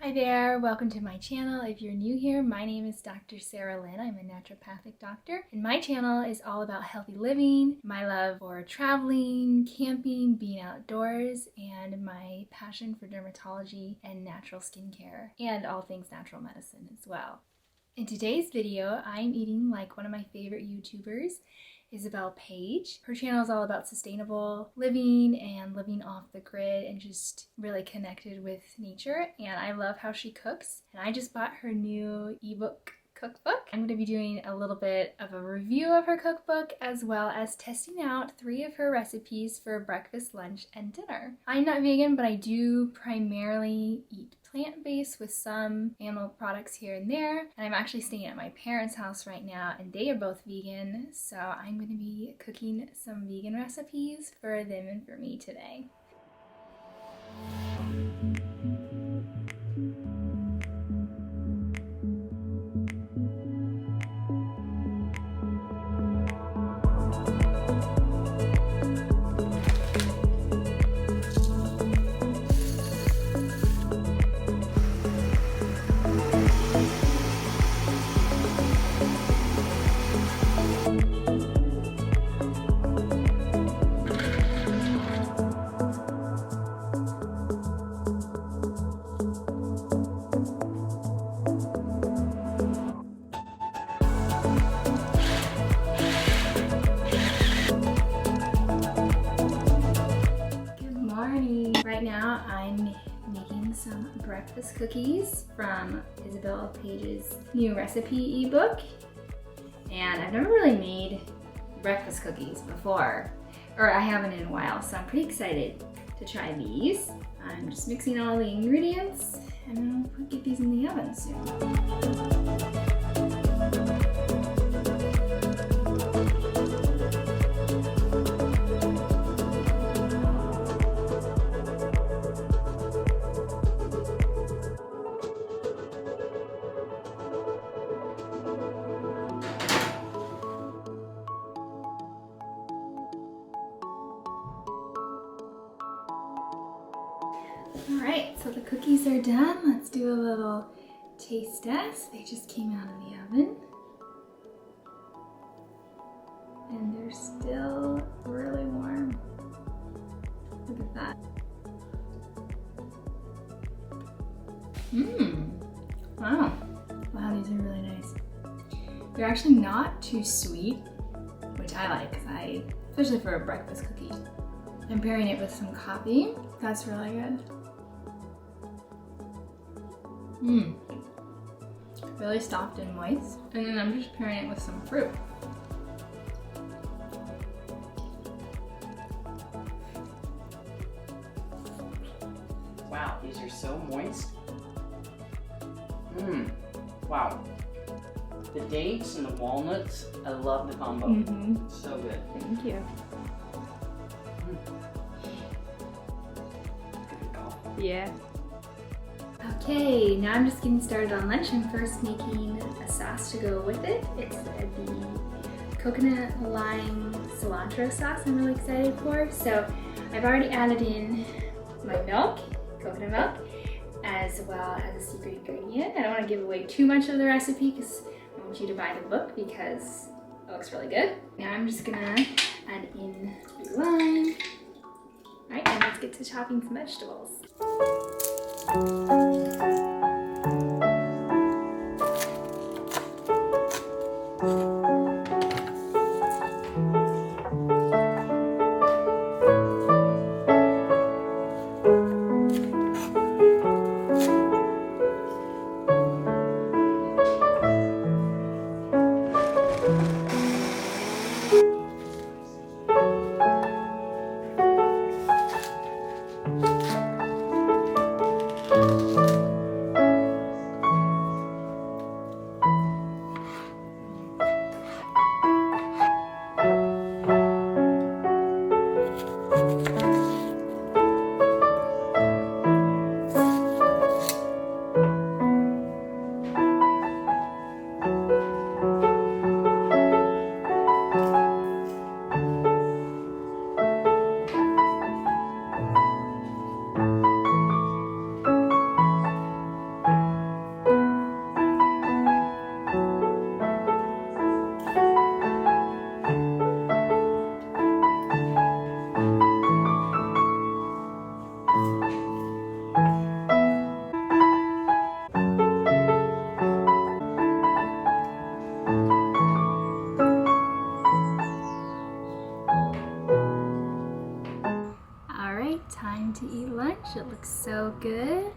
Hi there, welcome to my channel. If you're new here, my name is Dr. Sarah Lynn. I'm a naturopathic doctor, and my channel is all about healthy living, my love for traveling, camping, being outdoors, and my passion for dermatology and natural skincare, and all things natural medicine as well. In today's video, I'm eating like one of my favorite YouTubers, Isabel Paige. Her channel is all about sustainable living and living off the grid and just really connected with nature. And I love how she cooks. And I just bought her new ebook cookbook. I'm going to be doing a little bit of a review of her cookbook as well as testing out 3 of her recipes for breakfast, lunch, and dinner. I'm not vegan, but I do primarily eat plant-based with some animal products here and there. And I'm actually staying at my parents' house right now and they are both vegan. So I'm going to be cooking some vegan recipes for them and for me today. Right now I'm making some breakfast cookies from Isabel Paige's new recipe ebook. And I've never really made breakfast cookies before, or I haven't in a while, so I'm pretty excited to try these. I'm just mixing all the ingredients and then I'll get these in the oven soon. Alright, so the cookies are done. Let's do a little taste test. They just came out of the oven. And they're still really warm. Look at that. Wow. Wow, these are really nice. They're actually not too sweet, which I like, especially for a breakfast cookie. I'm pairing it with some coffee. That's really good. Really soft and moist. And then I'm just pairing it with some fruit. Wow, these are so moist. Wow. The dates and the walnuts, I love the combo. It's so good. Thank you. Good call. Yeah. Okay, now I'm just getting started on lunch. I'm first making a sauce to go with it. It's the coconut lime cilantro sauce I'm really excited for. So I've already added in my milk, coconut milk, as well as a secret ingredient. I don't want to give away too much of the recipe because I want you to buy the book because it looks really good. Now I'm just gonna add in the lime. All right, and let's get to chopping some vegetables.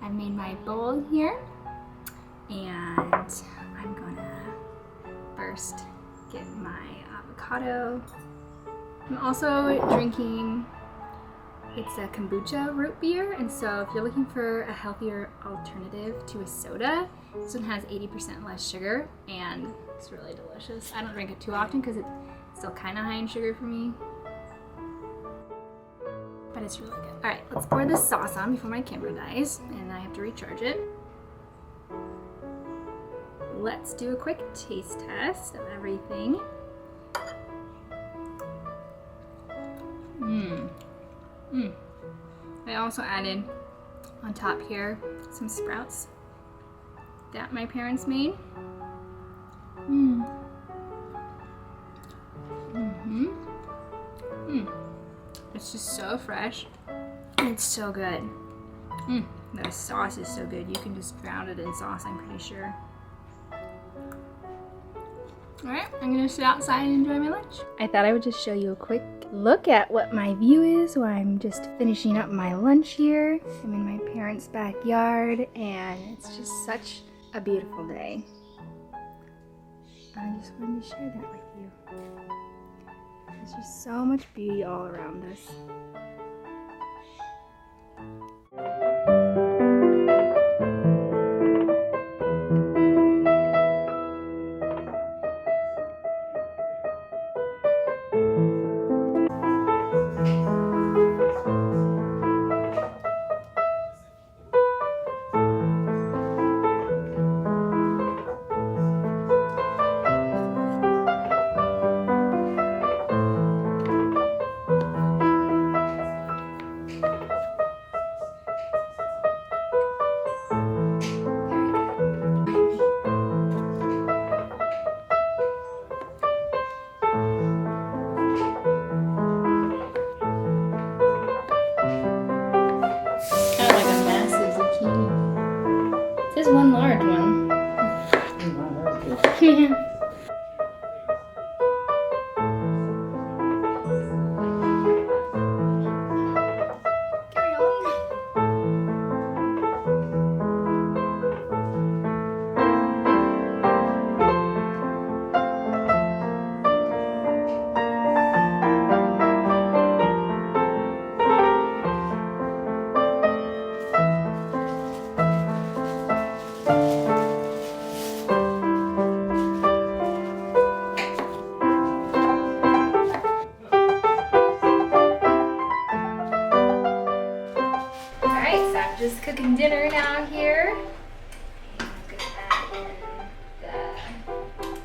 I've made my bowl here, and I'm gonna first get my avocado. I'm also drinking, it's a kombucha root beer, and so if you're looking for a healthier alternative to a soda, this one has 80% less sugar, and it's really delicious. I don't drink it too often because it's still kind of high in sugar for me, but it's really good. All right, let's pour this sauce on before my camera dies, and I have to recharge it. Let's do a quick taste test of everything. I also added on top here some sprouts that my parents made. It's just so fresh. It's so good. The sauce is so good. You can just drown it in sauce, I'm pretty sure. Alright, I'm gonna sit outside and enjoy my lunch. I thought I would just show you a quick look at what my view is while I'm just finishing up my lunch here. I'm in my parents' backyard, and it's just such a beautiful day. I just wanted to share that with you. There's just so much beauty all around us. There's one large one. Yeah. Carry on. Just cooking dinner now here. I'm gonna add in the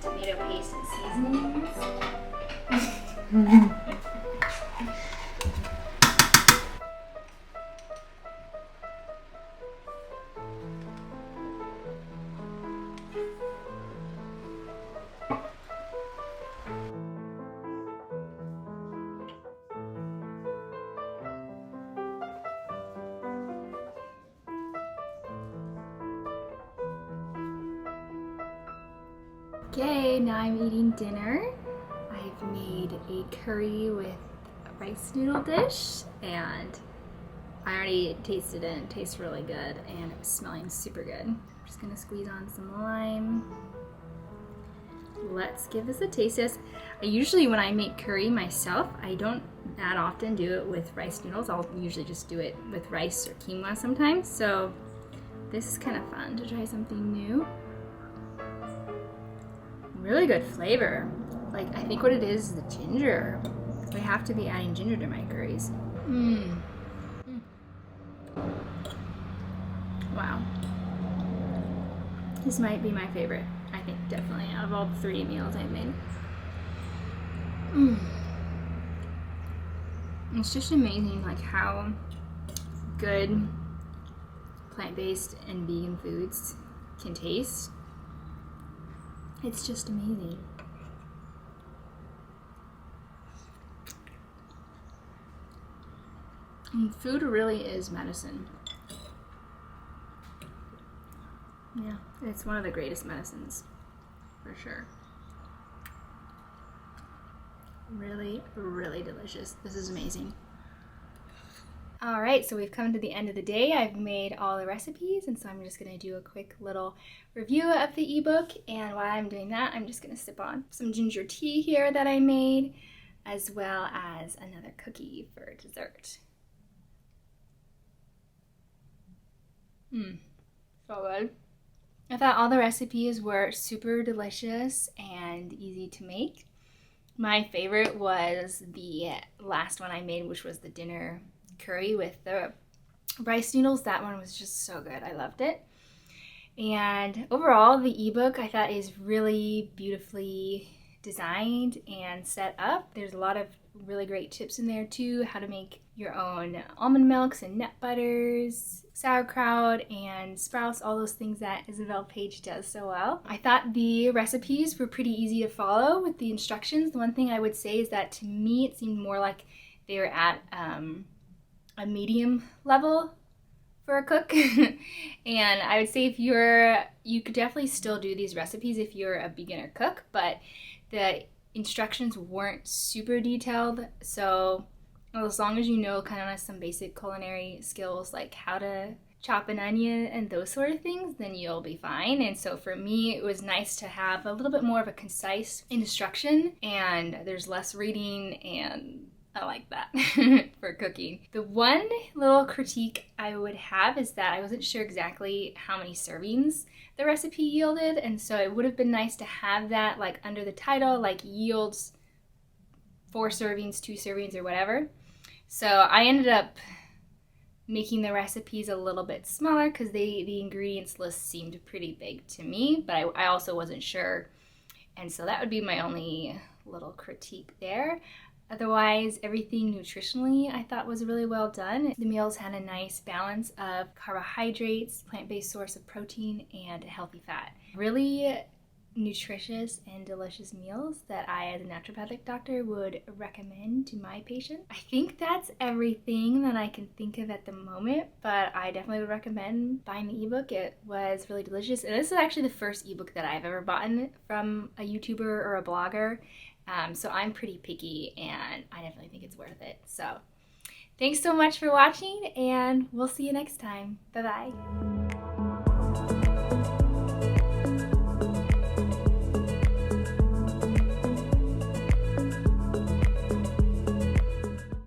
tomato paste and seasonings. Okay, now I'm eating dinner. I've made a curry with a rice noodle dish, and I already tasted it and it tastes really good, and it was smelling super good. I'm just gonna squeeze on some lime. Let's give this a taste test. I usually, when I make curry myself, I don't that often do it with rice noodles. I'll usually just do it with rice or quinoa sometimes. So this is kind of fun to try something new. Really good flavor. Like, I think what it is the ginger. I have to be adding ginger to my curries. Wow. This might be my favorite. I think definitely out of all the 3 meals I've made. It's just amazing like how good plant-based and vegan foods can taste. It's just amazing. And food really is medicine. Yeah, it's one of the greatest medicines, for sure. Really, really delicious. This is amazing. All right, so we've come to the end of the day. I've made all the recipes, and so I'm just gonna do a quick little review of the ebook. And while I'm doing that, I'm just gonna sip on some ginger tea here that I made, as well as another cookie for dessert. So good. I thought all the recipes were super delicious and easy to make. My favorite was the last one I made, which was the dinner curry with the rice noodles. That one was just so good. I loved it. And overall, the ebook I thought is really beautifully designed and set up. There's a lot of really great tips in there too, how to make your own almond milks and nut butters, sauerkraut and sprouts, all those things that Isabel Paige does so well. I thought the recipes were pretty easy to follow with the instructions. The one thing I would say is that to me it seemed more like they were at a medium level for a cook. And I would say you could definitely still do these recipes if you're a beginner cook, but the instructions weren't super detailed. So as long as you know kind of some basic culinary skills like how to chop an onion and those sort of things, then you'll be fine. And so for me, it was nice to have a little bit more of a concise instruction, and there's less reading, and I like that for cooking. The one little critique I would have is that I wasn't sure exactly how many servings the recipe yielded, and so it would have been nice to have that like under the title, like yields 4 servings, 2 servings, or whatever. So I ended up making the recipes a little bit smaller because the ingredients list seemed pretty big to me, but I also wasn't sure, and so that would be my only little critique there. Otherwise, everything nutritionally I thought was really well done. The meals had a nice balance of carbohydrates, plant-based source of protein, and healthy fat. Really nutritious and delicious meals that I, as a naturopathic doctor, would recommend to my patients. I think that's everything that I can think of at the moment, but I definitely would recommend buying the ebook. It was really delicious, and this is actually the first ebook that I've ever bought from a YouTuber or a blogger. So I'm pretty picky, and I definitely think it's worth it. So thanks so much for watching, and we'll see you next time. Bye-bye.